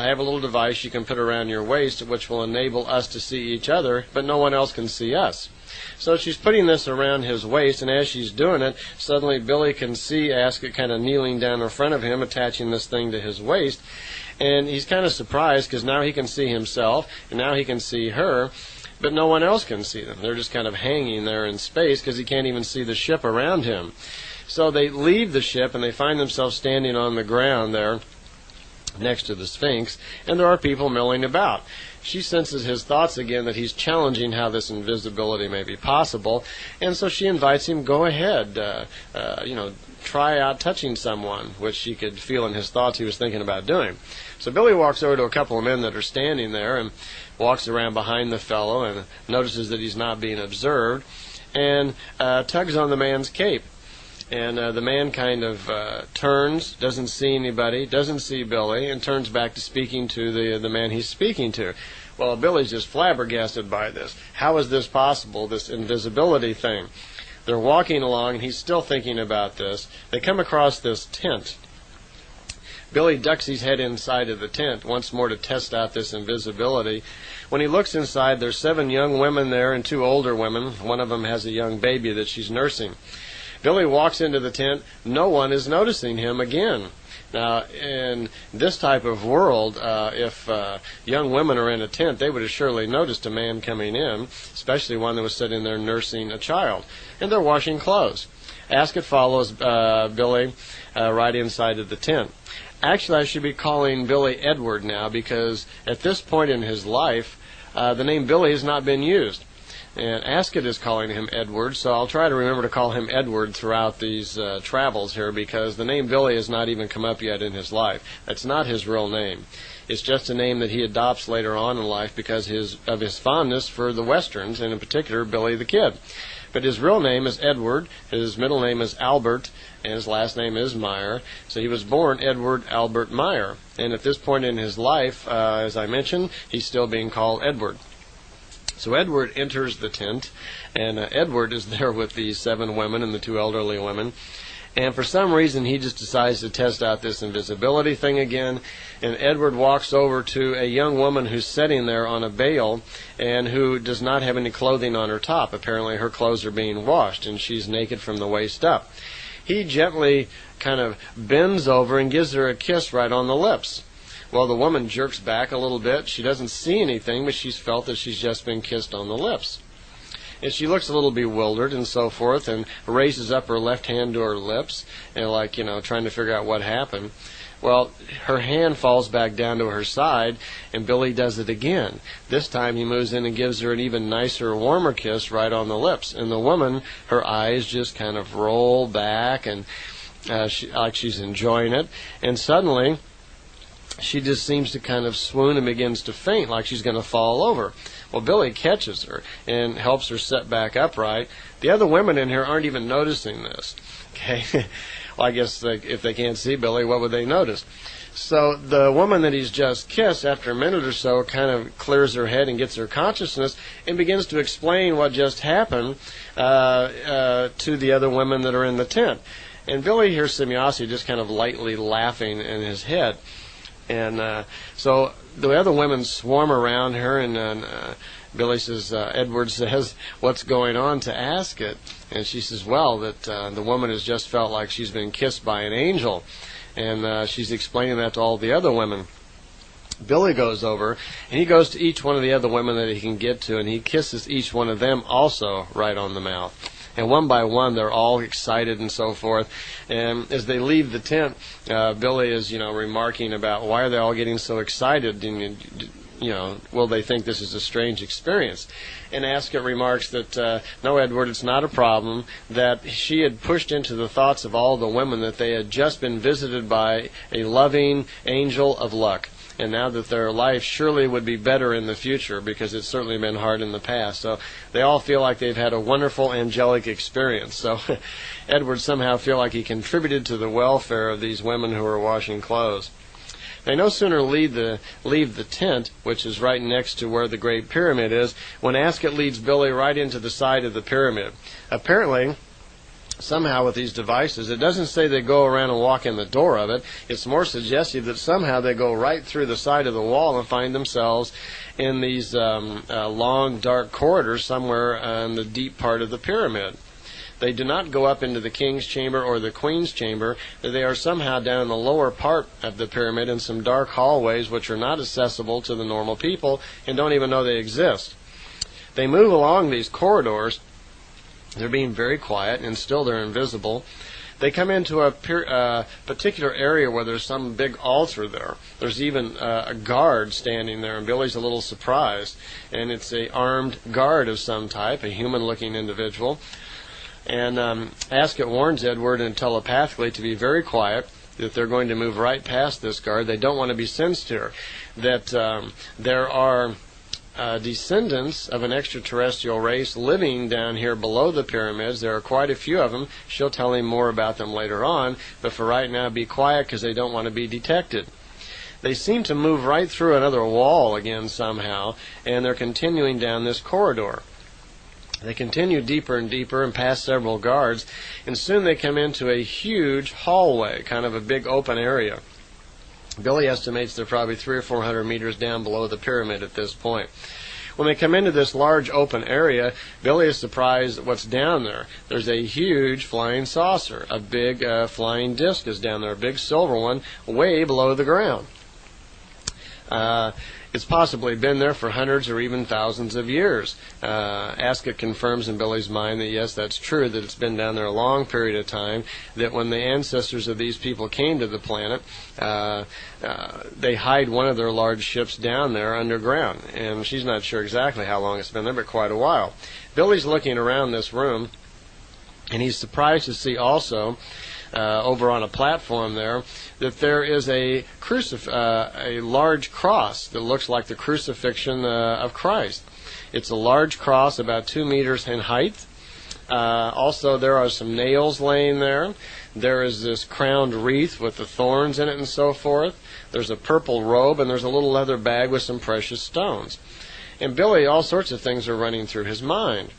I have a little device you can put around your waist which will enable us to see each other, but no one else can see us. So she's putting this around his waist, and as she's doing it, suddenly Billy can see Ascot kind of kneeling down in front of him, attaching this thing to his waist. And he's kind of surprised because now he can see himself, and now he can see her, but no one else can see them. They're just kind of hanging there in space because he can't even see the ship around him. So they leave the ship, and they find themselves standing on the ground there next to the Sphinx, and there are people milling about. She senses his thoughts again, that he's challenging how this invisibility may be possible, and so she invites him, go ahead, try out touching someone, which she could feel in his thoughts he was thinking about doing. So Billy walks over to a couple of men that are standing there and walks around behind the fellow and notices that he's not being observed, and tugs on the man's cape. And the man kind of turns, doesn't see anybody, doesn't see Billy, and turns back to speaking to the man he's speaking to. Well, Billy's just flabbergasted by this. How is this possible, this invisibility thing? They're walking along, and he's still thinking about this. They come across this tent. Billy ducks his head inside of the tent once more to test out this invisibility. When he looks inside, there's 7 young women there and 2 older women. One of them has a young baby that she's nursing. Billy walks into the tent. No one is noticing him again. Now, in this type of world, if young women are in a tent, they would have surely noticed a man coming in, especially one that was sitting there nursing a child. And they're washing clothes. Ascot follows Billy right inside of the tent. Actually, I should be calling Billy Edward now, because at this point in his life, the name Billy has not been used. And Ascot is calling him Edward, so I'll try to remember to call him Edward throughout these travels here, because the name Billy has not even come up yet in his life. That's not his real name. It's just a name that he adopts later on in life because of his fondness for the Westerns, and in particular Billy the Kid. But his real name is Edward, his middle name is Albert, and his last name is Meier. So he was born Eduard Albert Meier. And at this point in his life, as I mentioned, he's still being called Edward. So Edward enters the tent, and Edward is there with the 7 women and the 2 elderly women. And for some reason, he just decides to test out this invisibility thing again. And Edward walks over to a young woman who's sitting there on a bale and who does not have any clothing on her top. Apparently, her clothes are being washed, and she's naked from the waist up. He gently kind of bends over and gives her a kiss right on the lips. Well, the woman jerks back a little bit. She doesn't see anything, but she's felt that she's just been kissed on the lips. And she looks a little bewildered and so forth, and raises up her left hand to her lips, and trying to figure out what happened. Well, her hand falls back down to her side, and Billy does it again. This time he moves in and gives her an even nicer, warmer kiss right on the lips. And the woman, her eyes just kind of roll back, and like she's enjoying it. And suddenly, she just seems to kind of swoon and begins to faint, like she's going to fall over. Well, Billy catches her and helps her sit back upright. The other women in here aren't even noticing this. Okay, well, I guess if they can't see Billy, what would they notice? So the woman that he's just kissed, after a minute or so, kind of clears her head and gets her consciousness and begins to explain what just happened to the other women that are in the tent. And Billy hears Semyosi just kind of lightly laughing in his head. And so the other women swarm around her, and Billy says, Edward says, what's going on to Ascot? And she says, well, that the woman has just felt like she's been kissed by an angel. And she's explaining that to all the other women. Billy goes over, and he goes to each one of the other women that he can get to, and he kisses each one of them also right on the mouth. And one by one, they're all excited and so forth. And as they leave the tent, Billy is, remarking about why are they all getting so excited? And, will they think this is a strange experience? And Ascot remarks that, no, Edward, it's not a problem, that she had pushed into the thoughts of all the women that they had just been visited by a loving angel of luck. And now that their life surely would be better in the future, because it's certainly been hard in the past. So they all feel like they've had a wonderful angelic experience. So Edward somehow feel like he contributed to the welfare of these women who are washing clothes. They no sooner leave the tent, which is right next to where the Great Pyramid is, when Ascot leads Billy right into the side of the pyramid. Apparently, somehow with these devices. It doesn't say they go around and walk in the door of it. It's more suggestive that somehow they go right through the side of the wall and find themselves in these long, dark corridors somewhere in the deep part of the pyramid. They do not go up into the king's chamber or the queen's chamber. They are somehow down in the lower part of the pyramid in some dark hallways which are not accessible to the normal people and don't even know they exist. They move along these corridors. They're being very quiet, and still they're invisible. They come into a particular area where there's some big altar there. There's even a guard standing there, and Billy's a little surprised. And it's a armed guard of some type, a human-looking individual. And Ascot warns Edward and telepathically to be very quiet, that they're going to move right past this guard. They don't want to be sensed here. That there are descendants of an extraterrestrial race living down here below the pyramids. There are quite a few of them. She'll tell him more about them later on, but for right now, be quiet because they don't want to be detected. They seem to move right through another wall again somehow, and they're continuing down this corridor. They continue deeper and deeper and past several guards, and soon they come into a huge hallway, kind of a big open area. Billy estimates they're probably 300 or 400 meters down below the pyramid at this point. When they come into this large open area, Billy is surprised at what's down there. There's a huge flying saucer. A big flying disc is down there, a big silver one, way below the ground. It's possibly been there for hundreds or even thousands of years. Ascot confirms in Billy's mind that yes, that's true, that it's been down there a long period of time, that when the ancestors of these people came to the planet, they hide one of their large ships down there underground. And she's not sure exactly how long it's been there, but quite a while. Billy's looking around this room, and he's surprised to see also over on a platform there, that there is a large cross that looks like the crucifixion of Christ. It's a large cross about 2 meters in height. Also, there are some nails laying there. There is this crowned wreath with the thorns in it and so forth. There's a purple robe, and there's a little leather bag with some precious stones. And Billy, all sorts of things are running through his mind.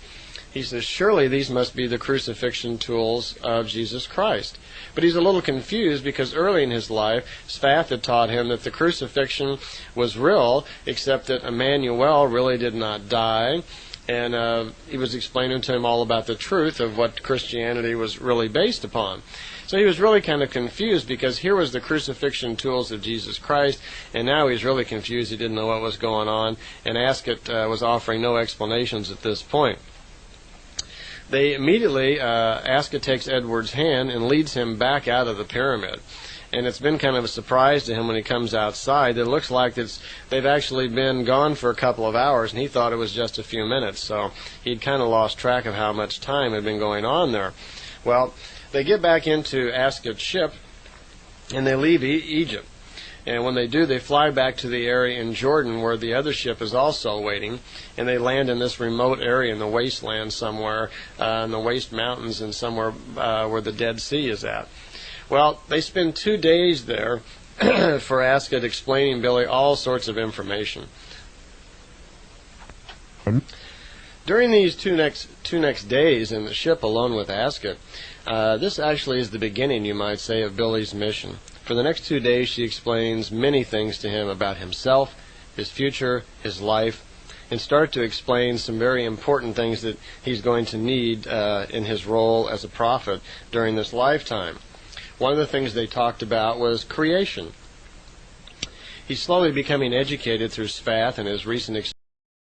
He says, surely these must be the crucifixion tools of Jesus Christ. But he's a little confused because early in his life, Sfath had taught him that the crucifixion was real, except that Emmanuel really did not die. And he was explaining to him all about the truth of what Christianity was really based upon. So he was really kind of confused because here was the crucifixion tools of Jesus Christ, and now he's really confused. He didn't know what was going on, and Ascot was offering no explanations at this point. They immediately, Ascot takes Edward's hand and leads him back out of the pyramid. And it's been kind of a surprise to him when he comes outside. It looks like they've actually been gone for a couple of hours, and he thought it was just a few minutes. So he'd kind of lost track of how much time had been going on there. Well, they get back into Ascot's ship, and they leave Egypt. And when they do, they fly back to the area in Jordan where the other ship is also waiting, and they land in this remote area in the wasteland somewhere, in the Waste Mountains and somewhere where the Dead Sea is at. Well, they spend 2 days there for Ascot explaining Billy all sorts of information. During these two next days in the ship alone with Ascot, this actually is the beginning, you might say, of Billy's mission. For the next 2 days, she explains many things to him about himself, his future, his life, and start to explain some very important things that he's going to need in his role as a prophet during this lifetime. One of the things they talked about was creation. He's slowly becoming educated through Sfath and his recent experience